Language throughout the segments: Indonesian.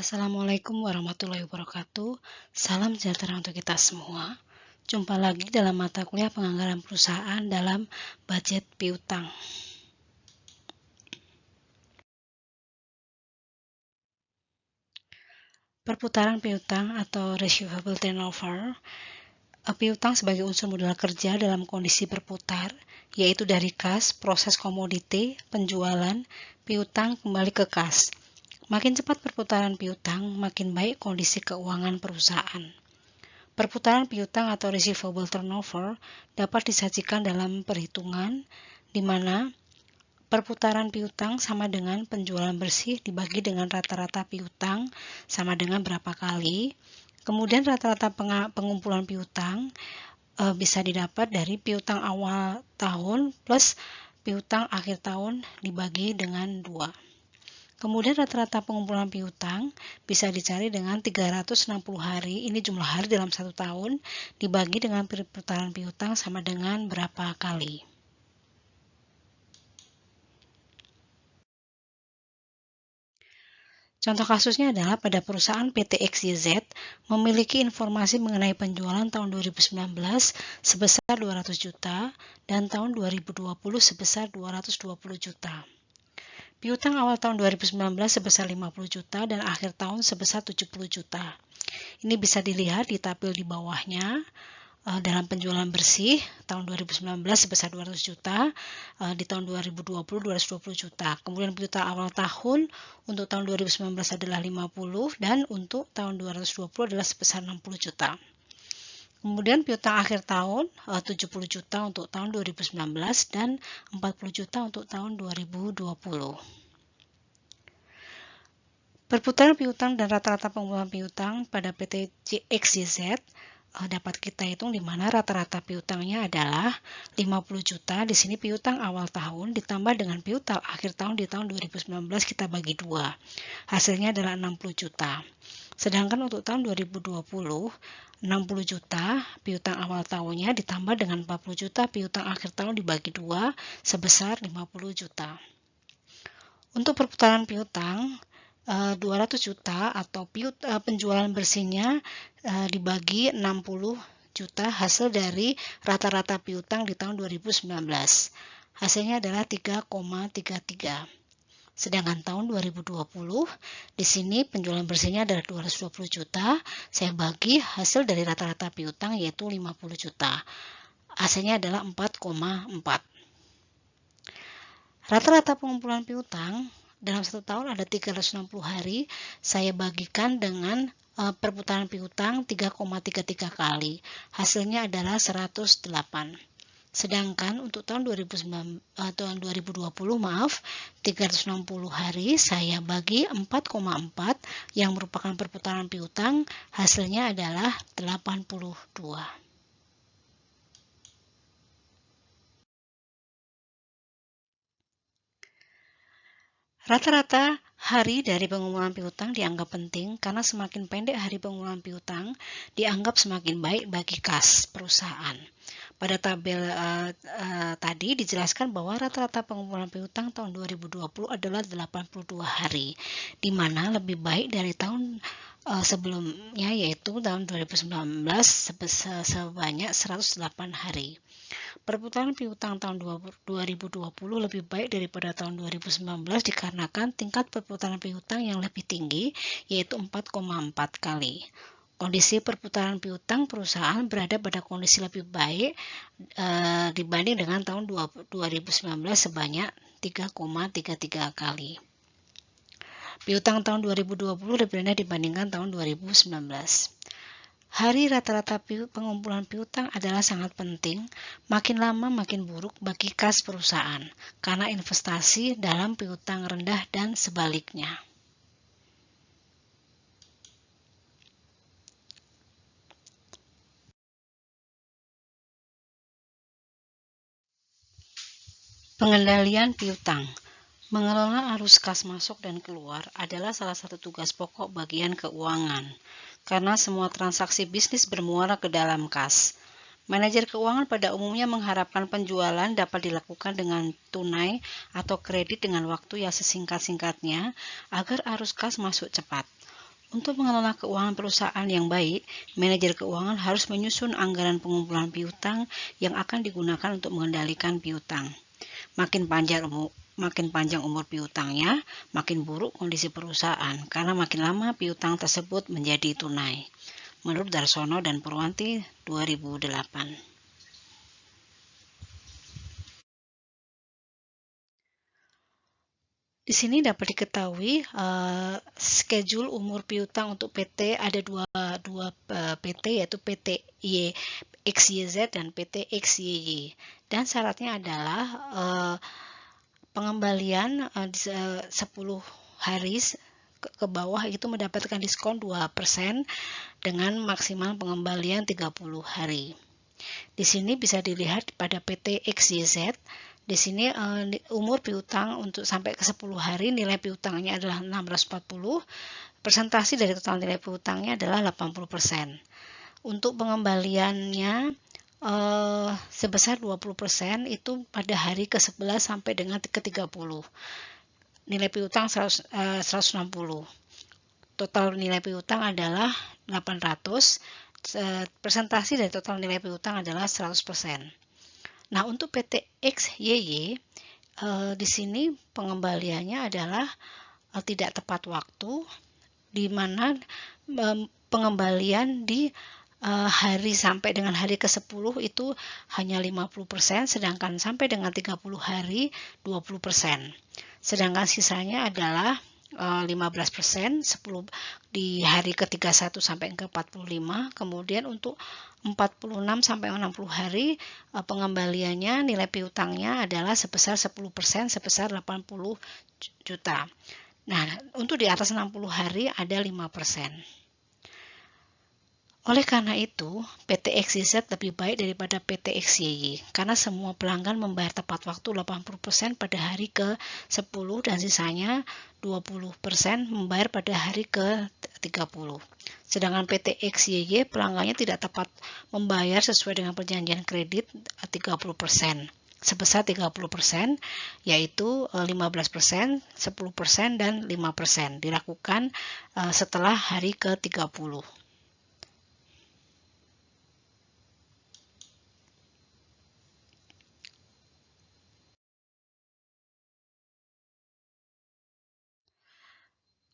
Assalamualaikum warahmatullahi wabarakatuh. Salam sejahtera untuk kita semua. Jumpa lagi dalam mata kuliah penganggaran perusahaan dalam budget piutang. Perputaran piutang atau receivable turnover. Piutang sebagai unsur modal kerja dalam kondisi berputar, yaitu dari kas, proses komoditi, penjualan, piutang kembali ke kas. Makin cepat perputaran piutang, makin baik kondisi keuangan perusahaan. Perputaran piutang atau receivable turnover dapat disajikan dalam perhitungan di mana perputaran piutang sama dengan penjualan bersih dibagi dengan rata-rata piutang sama dengan berapa kali. Kemudian rata-rata pengumpulan piutang bisa didapat dari piutang awal tahun plus piutang akhir tahun dibagi dengan 2. Kemudian rata-rata pengumpulan piutang bisa dicari dengan 360 hari, ini jumlah hari dalam 1 tahun, dibagi dengan perputaran piutang sama dengan berapa kali. Contoh kasusnya adalah pada perusahaan PT XYZ memiliki informasi mengenai penjualan tahun 2019 sebesar 200 juta dan tahun 2020 sebesar 220 juta. Piutang awal tahun 2019 sebesar 50 juta dan akhir tahun sebesar 70 juta. Ini bisa dilihat di tabel di bawahnya. Dalam penjualan bersih tahun 2019 sebesar 200 juta, di tahun 2020 220 juta. Kemudian piutang awal tahun untuk tahun 2019 adalah 50 dan untuk tahun 2020 adalah sebesar 60 juta. Kemudian piutang akhir tahun 70 juta untuk tahun 2019 dan 40 juta untuk tahun 2020. Perputaran piutang dan rata-rata pengumpulan piutang pada PT XYZ dapat kita hitung di mana rata-rata piutangnya adalah 50 juta. Di sini piutang awal tahun ditambah dengan piutang akhir tahun di tahun 2019 kita bagi 2. Hasilnya adalah 60 juta. Sedangkan untuk tahun 2020, 60 juta piutang awal tahunnya ditambah dengan 40 juta piutang akhir tahun dibagi 2 sebesar 50 juta. Untuk perputaran piutang 200 juta atau penjualan bersihnya dibagi 60 juta hasil dari rata-rata piutang di tahun 2019. Hasilnya adalah 3,33. Sedangkan tahun 2020 di sini penjualan bersihnya adalah 220 juta, saya bagi hasil dari rata-rata piutang yaitu 50 juta. Hasilnya adalah 4,4. Rata-rata pengumpulan piutang dalam 1 tahun ada 360 hari, saya bagikan dengan perputaran piutang 3,33 kali. Hasilnya adalah 108. Sedangkan untuk tahun 2020 360 hari saya bagi 4,4 yang merupakan perputaran piutang, hasilnya adalah 82. Rata-rata hari dari pengumpulan piutang dianggap penting karena semakin pendek hari pengumpulan piutang dianggap semakin baik bagi kas perusahaan. Pada tabel tadi dijelaskan bahwa rata-rata pengumpulan piutang tahun 2020 adalah 82 hari, di mana lebih baik dari tahun sebelumnya yaitu tahun 2019 sebanyak 108 hari. Perputaran piutang tahun 2020 lebih baik daripada tahun 2019 dikarenakan tingkat perputaran piutang yang lebih tinggi yaitu 4,4 kali. Kondisi perputaran piutang perusahaan berada pada kondisi lebih baik dibanding dengan tahun 2019 sebanyak 3,33 kali. Piutang tahun 2020 lebih rendah dibandingkan tahun 2019. Hari rata-rata pengumpulan piutang adalah sangat penting, makin lama makin buruk bagi kas perusahaan, karena investasi dalam piutang rendah dan sebaliknya. Pengendalian piutang. Mengelola arus kas masuk dan keluar adalah salah satu tugas pokok bagian keuangan, karena semua transaksi bisnis bermuara ke dalam kas. Manajer keuangan pada umumnya mengharapkan penjualan dapat dilakukan dengan tunai atau kredit dengan waktu yang sesingkat-singkatnya agar arus kas masuk cepat. Untuk mengelola keuangan perusahaan yang baik, manajer keuangan harus menyusun anggaran pengumpulan piutang yang akan digunakan untuk mengendalikan piutang. Makin panjang umur piutangnya, makin buruk kondisi perusahaan, karena makin lama piutang tersebut menjadi tunai. Menurut Darsono dan Purwanti, 2008. Di sini dapat diketahui schedule umur piutang untuk PT ada dua PT, yaitu PT XYZ dan PT XYY. Dan syaratnya adalah pengembalian 10 hari ke bawah itu mendapatkan diskon 2% dengan maksimal pengembalian 30 hari. Di sini bisa dilihat pada PT XYZ. Di sini umur piutang untuk sampai ke 10 hari, nilai piutangnya adalah 640, persentase dari total nilai piutangnya adalah 80%. Untuk pengembaliannya sebesar 20% itu pada hari ke-11 sampai dengan ke-30. Nilai piutang 160. Total nilai piutang adalah 800. Persentase dari total nilai piutang adalah 100%. Nah, untuk PT XYY di sini pengembaliannya adalah tidak tepat waktu, di mana pengembalian di hari sampai dengan hari ke-10 itu hanya 50%, sedangkan sampai dengan 30 hari 20%. Sedangkan sisanya adalah 15% 10 di hari ke-31 sampai ke-45. Kemudian untuk 46 sampai 60 hari pengembaliannya nilai piutangnya adalah sebesar 10%, sebesar 80 juta. Nah, untuk di atas 60 hari ada 5%. Oleh karena itu, PT XYZ lebih baik daripada PT XYY karena semua pelanggan membayar tepat waktu 80% pada hari ke-10 dan sisanya 20% membayar pada hari ke-30. Sedangkan PT XYY pelanggannya tidak tepat membayar sesuai dengan perjanjian kredit 30%. Sebesar 30%, yaitu 15%, 10%, dan 5% dilakukan setelah hari ke-30.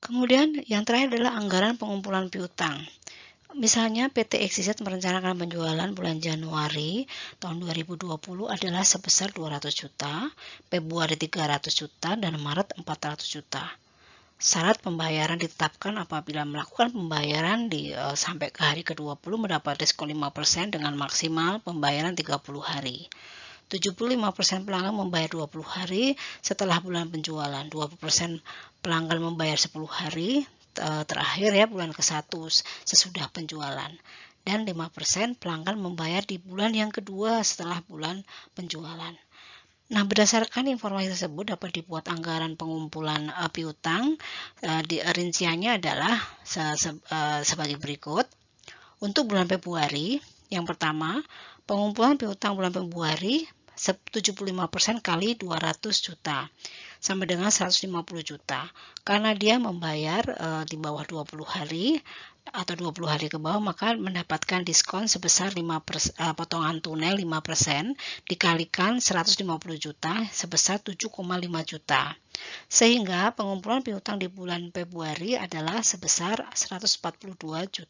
Kemudian yang terakhir adalah anggaran pengumpulan piutang. Misalnya PT XYZ merencanakan penjualan bulan Januari tahun 2020 adalah sebesar 200 juta, Februari 300 juta, dan Maret 400 juta. Syarat pembayaran ditetapkan apabila melakukan pembayaran sampai ke hari ke-20 mendapat diskon 5% dengan maksimal pembayaran 30 hari. 75% pelanggan membayar 20 hari setelah bulan penjualan, 20% pelanggan membayar 10 hari terakhir ya bulan ke-1 sesudah penjualan, dan 5% pelanggan membayar di bulan yang kedua setelah bulan penjualan. Nah, berdasarkan informasi tersebut dapat dibuat anggaran pengumpulan piutang. Rinciannya adalah sebagai berikut. Untuk bulan Februari, yang pertama, pengumpulan piutang bulan Februari 75% kali 200 juta sama dengan 150 juta. Karena dia membayar di bawah 20 hari atau 20 hari ke bawah, maka mendapatkan diskon sebesar potongan tunai 5% dikalikan 150 juta sebesar 7,5 juta. Sehingga pengumpulan piutang di bulan Februari adalah sebesar 142,5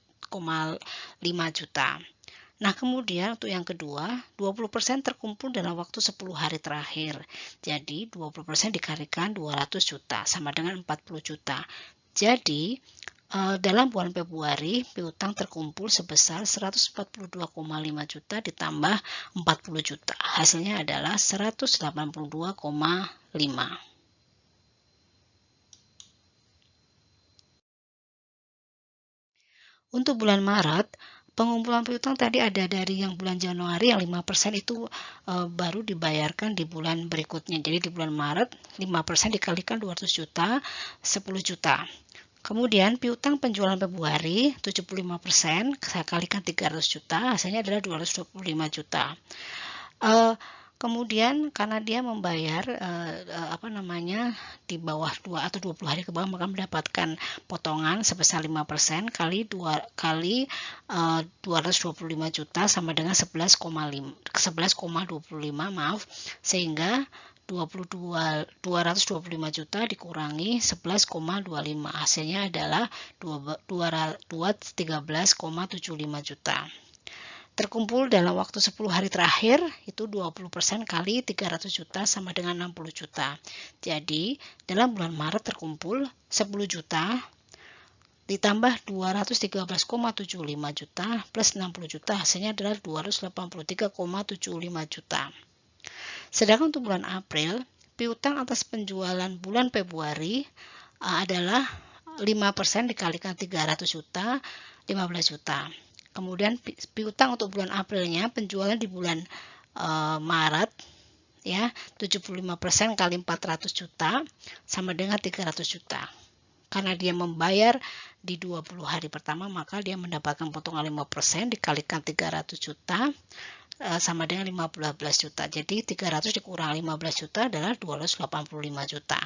juta. Nah, kemudian untuk yang kedua, 20% terkumpul dalam waktu 10 hari terakhir. Jadi, 20% dikalikan 200 juta, sama dengan 40 juta. Jadi, dalam bulan Februari, piutang terkumpul sebesar 142,5 juta ditambah 40 juta. Hasilnya adalah 182,5. Untuk bulan Maret, pengumpulan piutang tadi ada dari yang bulan Januari yang 5% itu baru dibayarkan di bulan berikutnya. Jadi di bulan Maret 5% dikalikan 200 juta, 10 juta. Kemudian piutang penjualan Februari 75%, saya kalikan 300 juta, hasilnya adalah 225 juta. Kemudian karena dia membayar di bawah 2 atau 20 hari ke bawah, maka mendapatkan potongan sebesar 5% kali 225 juta sama dengan 11,25, maaf, sehingga 225 juta dikurangi 11,25, hasilnya adalah 13,75 juta. Terkumpul dalam waktu 10 hari terakhir itu 20% kali 300 juta sama dengan 60 juta. Jadi dalam bulan Maret terkumpul 10 juta ditambah 213,75 juta plus 60 juta, hasilnya adalah 283,75 juta. Sedangkan untuk bulan April, piutang atas penjualan bulan Februari adalah 5% dikalikan 300 juta, 15 juta. Kemudian piutang untuk bulan Aprilnya, penjualan di bulan Maret ya, 75% kali 400 juta sama dengan 300 juta. Karena dia membayar di 20 hari pertama, maka dia mendapatkan potongan 5% dikalikan 300 juta sama dengan 15 juta. Jadi 300 dikurang 15 juta adalah 285 juta.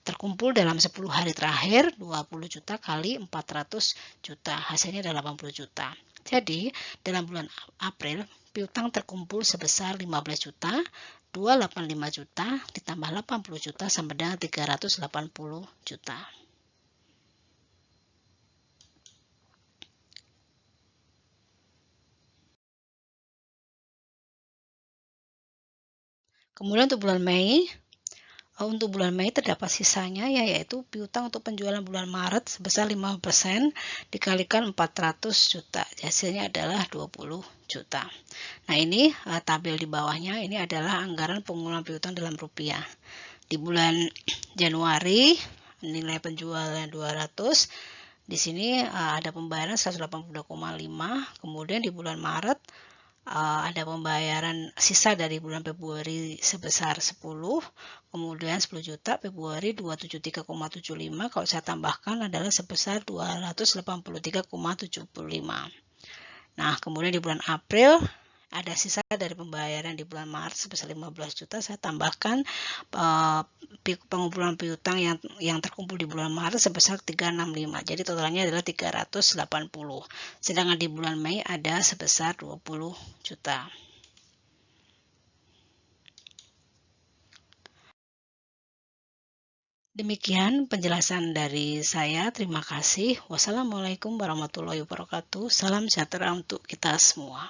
Terkumpul dalam 10 hari terakhir 20 juta kali 400 juta. Hasilnya adalah 80 juta. Jadi dalam bulan April piutang terkumpul sebesar 15 juta, 285 juta ditambah 80 juta sama dengan 380 juta. Kemudian untuk bulan Mei terdapat sisanya, yaitu piutang untuk penjualan bulan Maret sebesar 5% dikalikan 400 juta. Hasilnya adalah 20 juta. Nah, ini tabel di bawahnya ini adalah anggaran pengumpulan piutang dalam rupiah. Di bulan Januari nilai penjualan 200, di sini ada pembayaran 182,5, kemudian di bulan Maret ada pembayaran sisa dari bulan Februari sebesar 10, kemudian 10 juta, Februari 273,75, kalau saya tambahkan adalah sebesar 283,75. Nah, kemudian di bulan April ada sisa dari pembayaran di bulan Maret sebesar 15 juta, saya tambahkan pengumpulan piutang yang terkumpul di bulan Maret sebesar 365, jadi totalnya adalah 380. Sedangkan di bulan Mei ada sebesar 20 juta. Demikian penjelasan dari saya. Terima kasih. Wassalamualaikum warahmatullahi wabarakatuh. Salam sejahtera untuk kita semua.